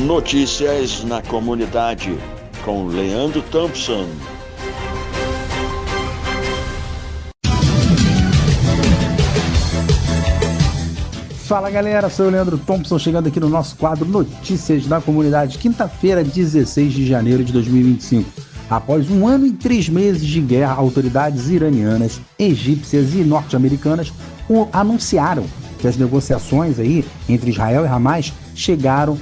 Notícias na comunidade com Leandro Thompson. Fala galera, sou o Leandro Thompson chegando aqui no nosso quadro Notícias da Comunidade, quinta-feira, 16 de janeiro de 2025. Após 1 ano e 3 meses de guerra, autoridades iranianas, egípcias e norte-americanas anunciaram que as negociações aí entre Israel e Hamas chegaram,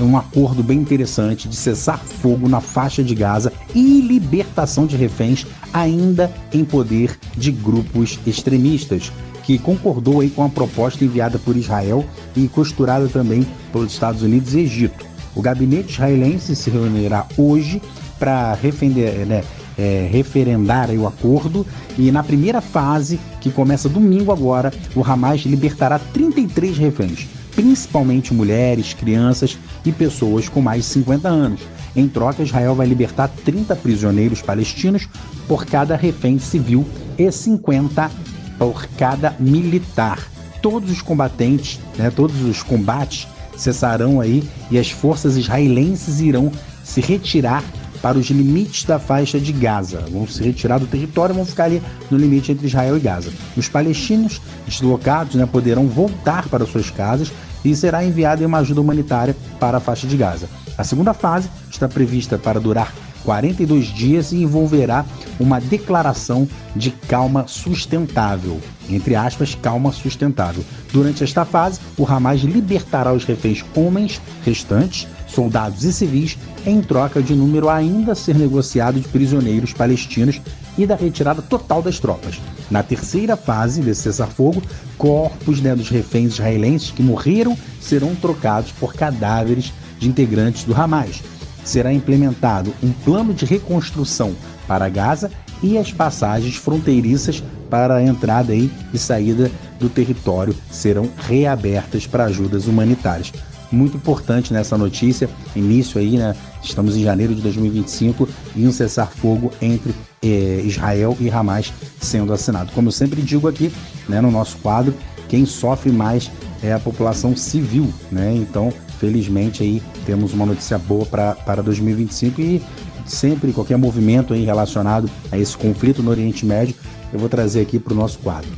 a um acordo bem interessante de cessar fogo na faixa de Gaza e libertação de reféns ainda em poder de grupos extremistas, que concordou aí com a proposta enviada por Israel e costurada também pelos Estados Unidos e Egito. O gabinete israelense se reunirá hoje para referendar aí o acordo, e na primeira fase, que começa domingo agora, o Hamas libertará 33 reféns, principalmente mulheres, crianças e pessoas com mais de 50 anos. Em troca, Israel vai libertar 30 prisioneiros palestinos por cada refém civil e 50 por cada militar. Todos os combates cessarão aí e as forças israelenses irão se retirar para os limites da faixa de Gaza. Vão se retirar do território e vão ficar ali no limite entre Israel e Gaza. Os palestinos deslocados poderão voltar para suas casas e será enviada uma ajuda humanitária para a faixa de Gaza. A segunda fase está prevista para durar 42 dias e envolverá uma declaração de calma sustentável, entre aspas, calma sustentável. Durante esta fase, o Hamas libertará os reféns homens restantes, soldados e civis, em troca de um número ainda a ser negociado de prisioneiros palestinos e da retirada total das tropas. Na terceira fase desse cessar-fogo, corpos dos reféns israelenses que morreram serão trocados por cadáveres de integrantes do Hamas. Será implementado um plano de reconstrução para Gaza e as passagens fronteiriças para a entrada e saída do território serão reabertas para ajudas humanitárias. Muito importante nessa notícia, início aí, estamos em janeiro de 2025 e um cessar-fogo entre Israel e Hamas sendo assinado. Como eu sempre digo aqui, no nosso quadro, quem sofre mais é a população civil, Então, felizmente aí temos uma notícia boa para 2025 e sempre qualquer movimento aí relacionado a esse conflito no Oriente Médio eu vou trazer aqui para o nosso quadro.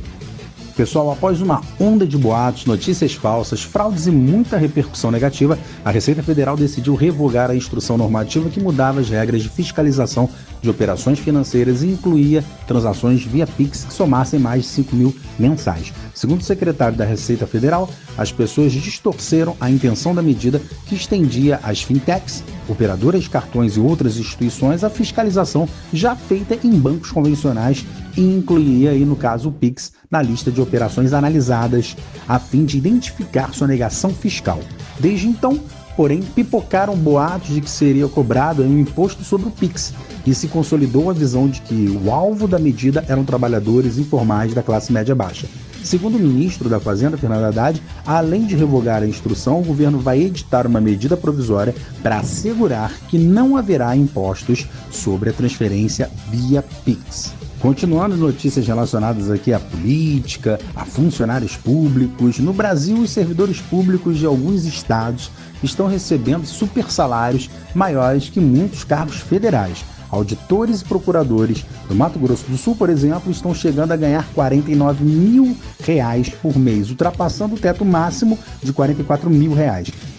Pessoal, após uma onda de boatos, notícias falsas, fraudes e muita repercussão negativa, a Receita Federal decidiu revogar a instrução normativa que mudava as regras de fiscalização de operações financeiras e incluía transações via Pix que somassem mais de 5 mil mensais. Segundo o secretário da Receita Federal, as pessoas distorceram a intenção da medida que estendia às fintechs, operadoras de cartões e outras instituições a fiscalização já feita em bancos convencionais e incluiria, no caso, o Pix na lista de operações analisadas a fim de identificar sua negação fiscal. Desde então, porém, pipocaram boatos de que seria cobrado um imposto sobre o Pix e se consolidou a visão de que o alvo da medida eram trabalhadores informais da classe média baixa. Segundo o ministro da Fazenda, Fernando Haddad, além de revogar a instrução, o governo vai editar uma medida provisória para assegurar que não haverá impostos sobre a transferência via Pix. Continuando notícias relacionadas aqui à política, a funcionários públicos, no Brasil os servidores públicos de alguns estados estão recebendo super salários maiores que muitos cargos federais. Auditores e procuradores do Mato Grosso do Sul, por exemplo, estão chegando a ganhar R$ 49 mil por mês, ultrapassando o teto máximo de R$ 44 mil,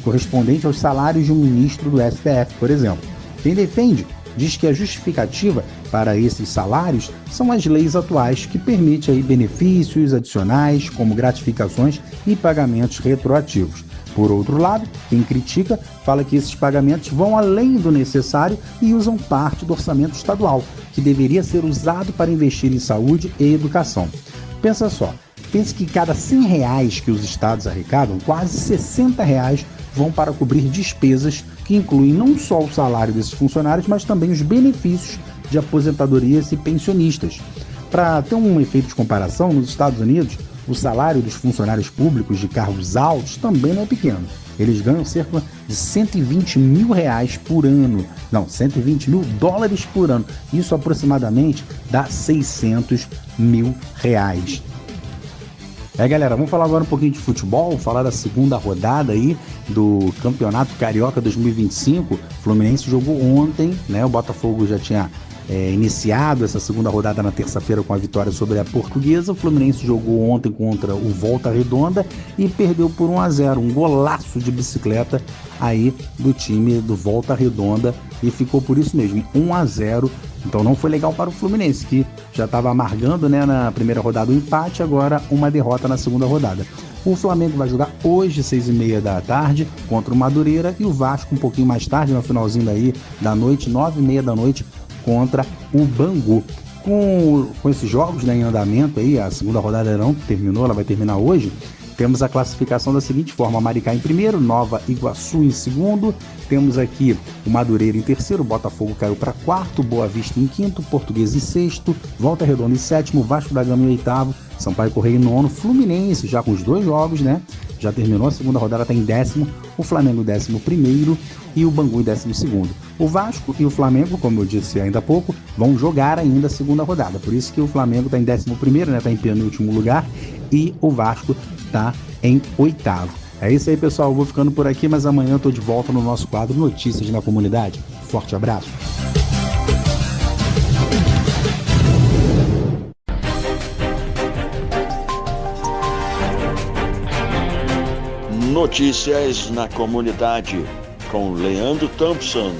correspondente aos salários de um ministro do STF, por exemplo. Quem defende diz que a justificativa para esses salários são as leis atuais que permitem benefícios adicionais, como gratificações e pagamentos retroativos. Por outro lado, quem critica fala que esses pagamentos vão além do necessário e usam parte do orçamento estadual, que deveria ser usado para investir em saúde e educação. Pensa só, pense que cada R$ 100 que os estados arrecadam, quase R$ 60 vão para cobrir despesas que incluem não só o salário desses funcionários, mas também os benefícios de aposentadorias e pensionistas. Para ter um efeito de comparação, nos Estados Unidos, o salário dos funcionários públicos de cargos altos também não é pequeno. Eles ganham cerca de 120 mil por ano. Não, 120 mil dólares por ano. Isso aproximadamente dá 600 mil reais. Galera, vamos falar agora um pouquinho de futebol, falar da segunda rodada aí do Campeonato Carioca 2025. O Fluminense jogou ontem, né? O Botafogo já tinha iniciado essa segunda rodada na terça-feira com a vitória sobre a Portuguesa. O Fluminense jogou ontem contra o Volta Redonda e perdeu por 1-0, um golaço de bicicleta aí do time do Volta Redonda, e ficou por isso mesmo, 1-0. Então não foi legal para o Fluminense, que já estava amargando, né, na primeira rodada o empate, agora uma derrota na segunda rodada. O Flamengo vai jogar hoje, 6h30 da tarde, contra o Madureira, e o Vasco um pouquinho mais tarde, no finalzinho da noite, 9h30 da noite, contra o Bangu. Com esses jogos, né, em andamento aí, a segunda rodada não terminou, ela vai terminar hoje. Temos a classificação da seguinte forma: Maricá em primeiro, Nova Iguaçu em segundo, temos aqui o Madureira em terceiro, Botafogo caiu para quarto, Boa Vista em quinto, Portuguesa em sexto, Volta Redonda em sétimo, Vasco da Gama em oitavo, Sampaio Corrêa em nono, Fluminense já com os 2 jogos, né? Já terminou a segunda rodada, está em décimo, o Flamengo 11º e o Bangu em 12º. O Vasco e o Flamengo, como eu disse ainda há pouco, vão jogar ainda a segunda rodada, por isso que o Flamengo está em 11º, né? Está em penúltimo lugar, e o Vasco está em 8º. É isso aí, pessoal, eu vou ficando por aqui, mas amanhã eu tô de volta no nosso quadro Notícias na Comunidade. Forte abraço. Notícias na Comunidade, com Leandro Thompson.